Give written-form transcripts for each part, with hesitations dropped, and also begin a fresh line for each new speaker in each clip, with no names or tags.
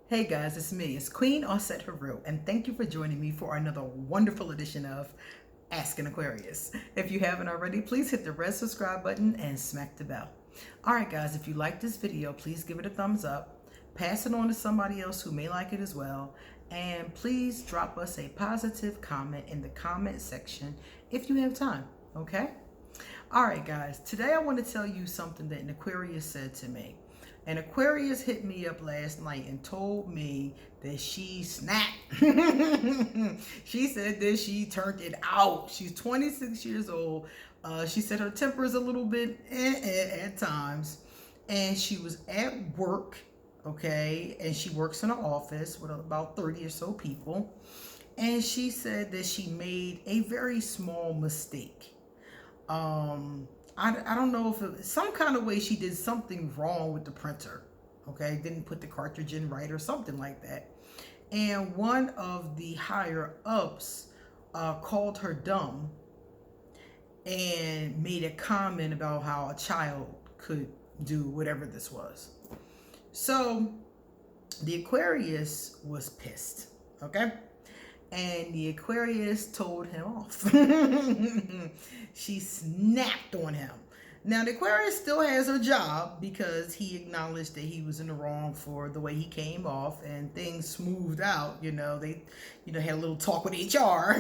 Hey guys, it's me. It's Queen Osset Haru, and thank you for joining me for another wonderful edition of Ask an Aquarius. If you haven't already, please hit the red subscribe button and smack the bell. Alright guys, if you like this video, please give it a thumbs up, pass it on to somebody else who may like it as well, and please drop us a positive comment in the comment section if you have time, okay? Alright guys, today I want to tell you something that an Aquarius said to me. An Aquarius hit me up last night and told me that she snapped. She said that she turned it out. She's 26 years old. She said her temper is a little bit at times. And she was at work, okay? And she works in an office with about 30 or so people. And she said that she made a very small mistake. I don't know if it some kind of way she did something wrong with the printer, okay? Didn't put the cartridge in right or something like that. And one of the higher ups called her dumb and made a comment about how a child could do whatever this was. So the Aquarius was pissed, okay? And the Aquarius told him off. She snapped on him. Now, the Aquarius still has her job because he acknowledged that he was in the wrong for the way he came off, and things smoothed out. They had a little talk with HR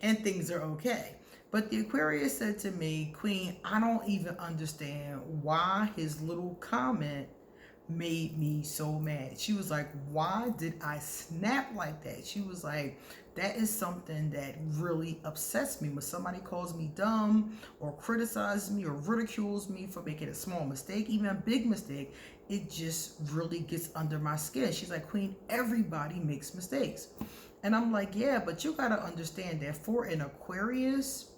and things are okay. But the Aquarius said to me, Queen, I don't even understand why his little comment made me so mad. She was like, why did I snap like that? She was like, that is something that really upsets me when somebody calls me dumb or criticizes me or ridicules me for making a small mistake, even a big mistake. It just really gets under my skin. She's like, Queen, everybody makes mistakes. And I'm like, yeah, but you got to understand that for an Aquarius,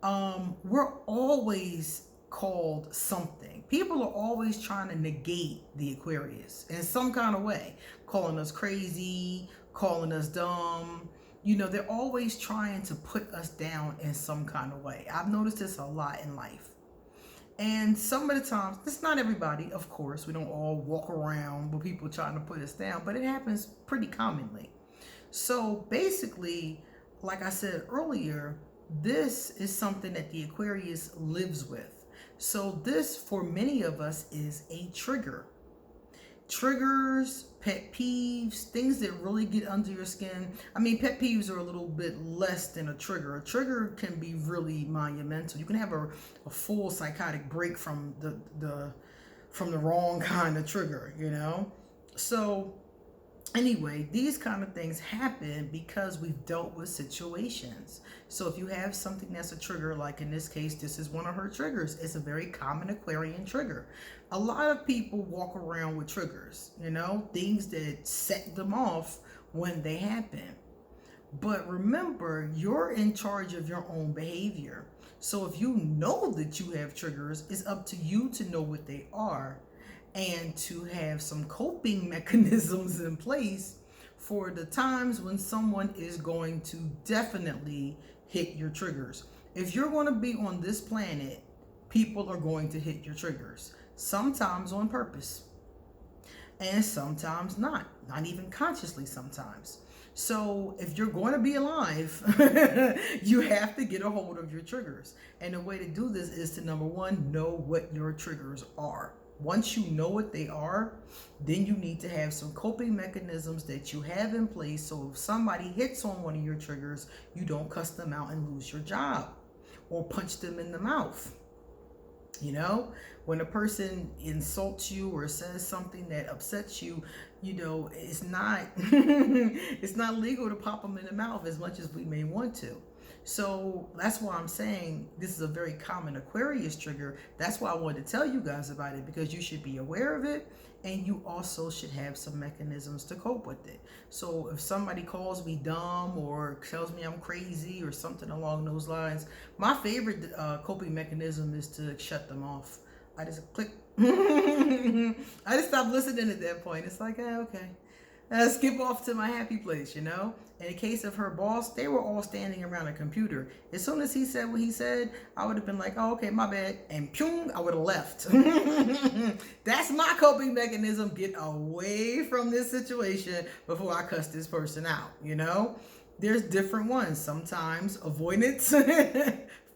we're always called something. People are always trying to negate the Aquarius in some kind of way, calling us crazy, calling us dumb. They're always trying to put us down in some kind of way. I've noticed this a lot in life. And some of the times, it's not everybody, of course. We don't all walk around with people trying to put us down, but it happens pretty commonly. So basically, like I said earlier, this is something that the Aquarius lives with. So this, for many of us, is a trigger. Triggers, pet peeves, things that really get under your skin. I mean, pet peeves are a little bit less than a trigger. A trigger can be really monumental. You can have a full psychotic break from the wrong kind of trigger, So anyway, these kind of things happen because we've dealt with situations. So if you have something that's a trigger, like in this case, this is one of her triggers. It's a very common Aquarian trigger. A lot of people walk around with triggers, things that set them off when they happen. But remember, you're in charge of your own behavior. So if you know that you have triggers, it's up to you to know what they are and to have some coping mechanisms in place for the times when someone is going to definitely hit your triggers. If you're going to be on this planet, people are going to hit your triggers, sometimes on purpose and sometimes not even consciously sometimes. So if you're going to be alive, you have to get a hold of your triggers. And the way to do this is to, number one, know what your triggers are. Once you know what they are, then you need to have some coping mechanisms that you have in place, so if somebody hits on one of your triggers, you don't cuss them out and lose your job or punch them in the mouth. When a person insults you or says something that upsets you, it's not it's not legal to pop them in the mouth as much as we may want to. So that's why I'm saying this is a very common Aquarius trigger. That's why I wanted to tell you guys about it, because you should be aware of it, and you also should have some mechanisms to cope with it. So if somebody calls me dumb or tells me I'm crazy or something along those lines, my favorite coping mechanism is to shut them off. I just click. I just stop listening at that point. It's like, okay. skip off to my happy place, you know? In the case of her boss, they were all standing around a computer. As soon as he said what he said, I would have been like, oh, okay, my bad. And pum, I would have left. That's my coping mechanism. Get away from this situation before I cuss this person out, you know? There's different ones. Sometimes avoidance,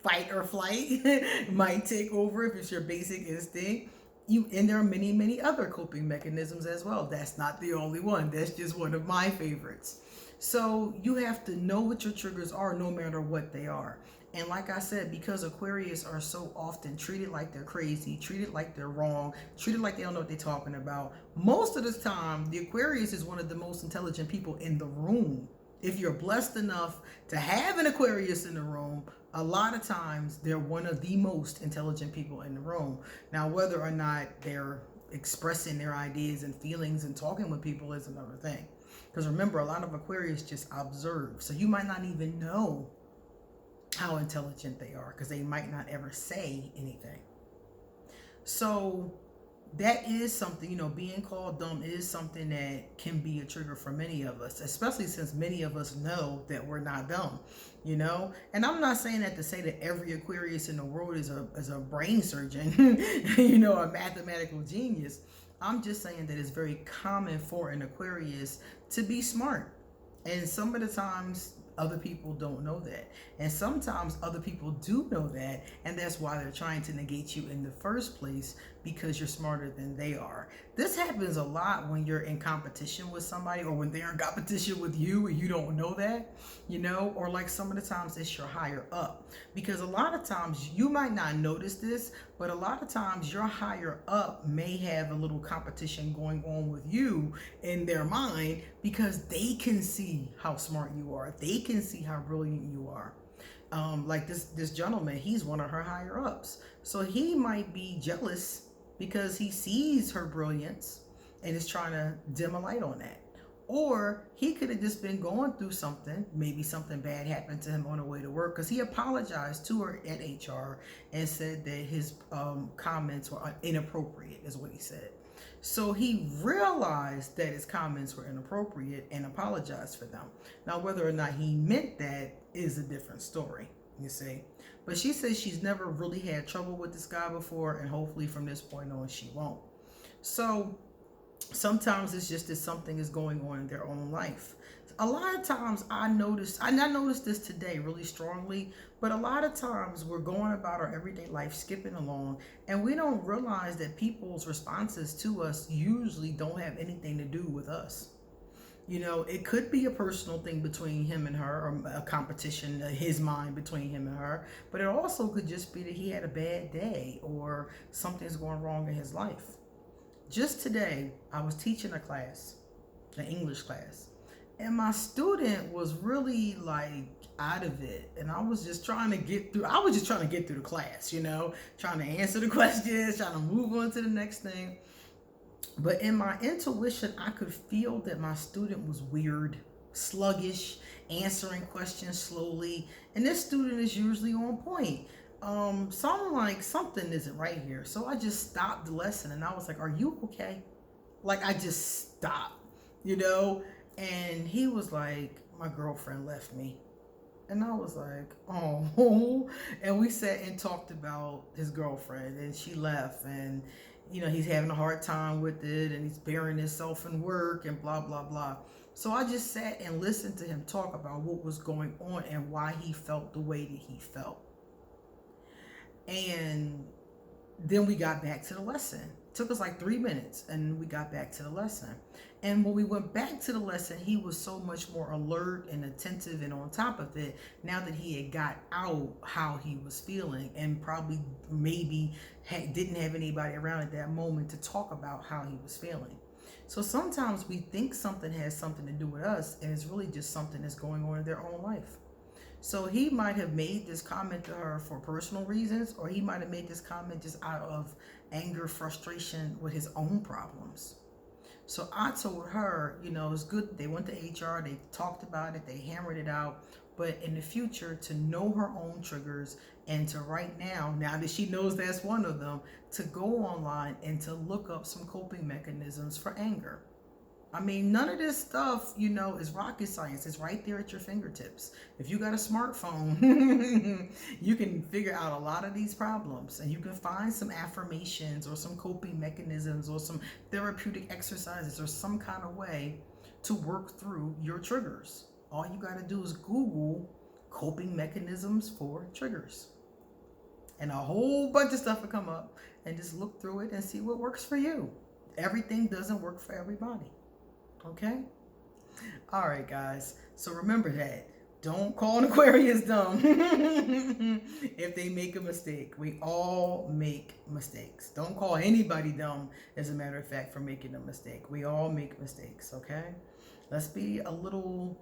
fight or flight might take over if it's your basic instinct. And there are many, many other coping mechanisms as well. That's not the only one. That's just one of my favorites. So you have to know what your triggers are no matter what they are. And like I said, because Aquarius are so often treated like they're crazy, treated like they're wrong, treated like they don't know what they're talking about, most of the time, the Aquarius is one of the most intelligent people in the room. If you're blessed enough to have an Aquarius in the room, a lot of times they're one of the most intelligent people in the room. Now, whether or not they're expressing their ideas and feelings and talking with people is another thing. Because remember, a lot of Aquarius just observe. So you might not even know how intelligent they are because they might not ever say anything. So that is something, you know, being called dumb is something that can be a trigger for many of us, especially since many of us know that we're not dumb, you know. And I'm not saying that to say that every Aquarius in the world is a brain surgeon, you know, a mathematical genius. I'm just saying that it's very common for an Aquarius to be smart. And some of the times other people don't know that. And sometimes other people do know that. And that's why they're trying to negate you in the first place, because you're smarter than they are. This happens a lot when you're in competition with somebody, or when they're in competition with you and you don't know that, you know, or like some of the times it's your higher up. Because a lot of times you might not notice this, but a lot of times your higher up may have a little competition going on with you in their mind, because they can see how smart you are. They can see how brilliant you are. Like this gentleman, he's one of her higher ups. So he might be jealous because he sees her brilliance and is trying to dim a light on that. Or he could have just been going through something. Maybe something bad happened to him on the way to work, because he apologized to her at HR and said that his comments were inappropriate, is what he said. So he realized that his comments were inappropriate and apologized for them. Now, whether or not he meant that is a different story, you see. But she says she's never really had trouble with this guy before, and hopefully from this point on she won't. So sometimes it's just that something is going on in their own life. A lot of times I noticed this today really strongly, but a lot of times we're going about our everyday life, skipping along, and we don't realize that people's responses to us usually don't have anything to do with us. You know, it could be a personal thing between him and her, or a competition in his mind between him and her, but it also could just be that he had a bad day or something's going wrong in his life. Just today, I was teaching a class, an English class, and my student was really like out of it. And I was just trying to get through the class, you know, trying to answer the questions, trying to move on to the next thing. But in my intuition, I could feel that my student was weird, sluggish, answering questions slowly. And this student is usually on point. So I'm like, something isn't right here. So I just stopped the lesson and I was like, are you okay? Like, I just stopped, you know? And he was like, my girlfriend left me. And I was like, oh. And we sat and talked about his girlfriend, and she left, and you know, he's having a hard time with it, and he's burying himself in work and blah, blah, blah. So I just sat and listened to him talk about what was going on and why he felt the way that he felt. And then we got back to the lesson. It took us like 3 minutes, and we got back to the lesson. And when we went back to the lesson, he was so much more alert and attentive and on top of it, now that he had got out how he was feeling, and probably maybe didn't have anybody around at that moment to talk about how he was feeling. So sometimes we think something has something to do with us, and it's really just something that's going on in their own life. So he might have made this comment to her for personal reasons, or he might have made this comment just out of anger, frustration with his own problems. So I told her, you know, it's good. They went to HR, they talked about it, they hammered it out. But in the future, to know her own triggers, and to right now that she knows that's one of them, to go online and to look up some coping mechanisms for anger. I mean, none of this stuff, you know, is rocket science. It's right there at your fingertips. If you got a smartphone, you can figure out a lot of these problems, and you can find some affirmations or some coping mechanisms or some therapeutic exercises or some kind of way to work through your triggers. All you got to do is Google coping mechanisms for triggers, and a whole bunch of stuff will come up, and just look through it and see what works for you. Everything doesn't work for everybody. Okay? All right, guys. So remember that. Don't call an Aquarius dumb if they make a mistake. We all make mistakes. Don't call anybody dumb, as a matter of fact, for making a mistake. We all make mistakes, okay? Let's be a little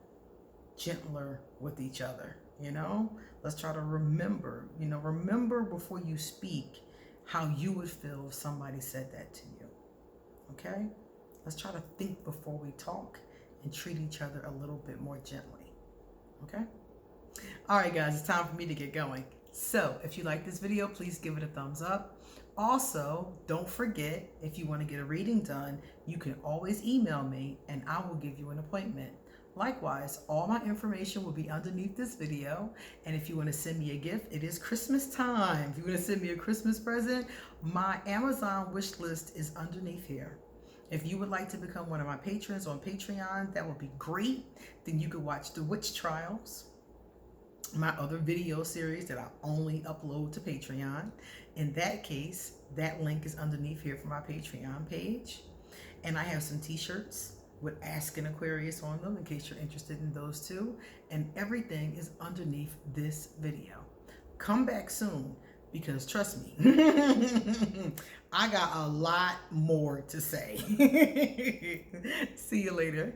gentler with each other, you know? Let's try to remember, remember before you speak how you would feel if somebody said that to you, okay? Let's try to think before we talk and treat each other a little bit more gently. Okay? All right, guys, it's time for me to get going. So if you like this video, please give it a thumbs up. Also, don't forget, if you want to get a reading done, you can always email me and I will give you an appointment. Likewise, all my information will be underneath this video. And if you want to send me a gift, it is Christmas time. If you want to send me a Christmas present, my Amazon wish list is underneath here. If you would like to become one of my patrons on Patreon, that would be great. Then you could watch The Witch Trials, my other video series that I only upload to Patreon. In that case, that link is underneath here for my Patreon page. And I have some t-shirts with Ask an Aquarius on them in case you're interested in those too. And everything is underneath this video. Come back soon, because trust me, I got a lot more to say. See you later.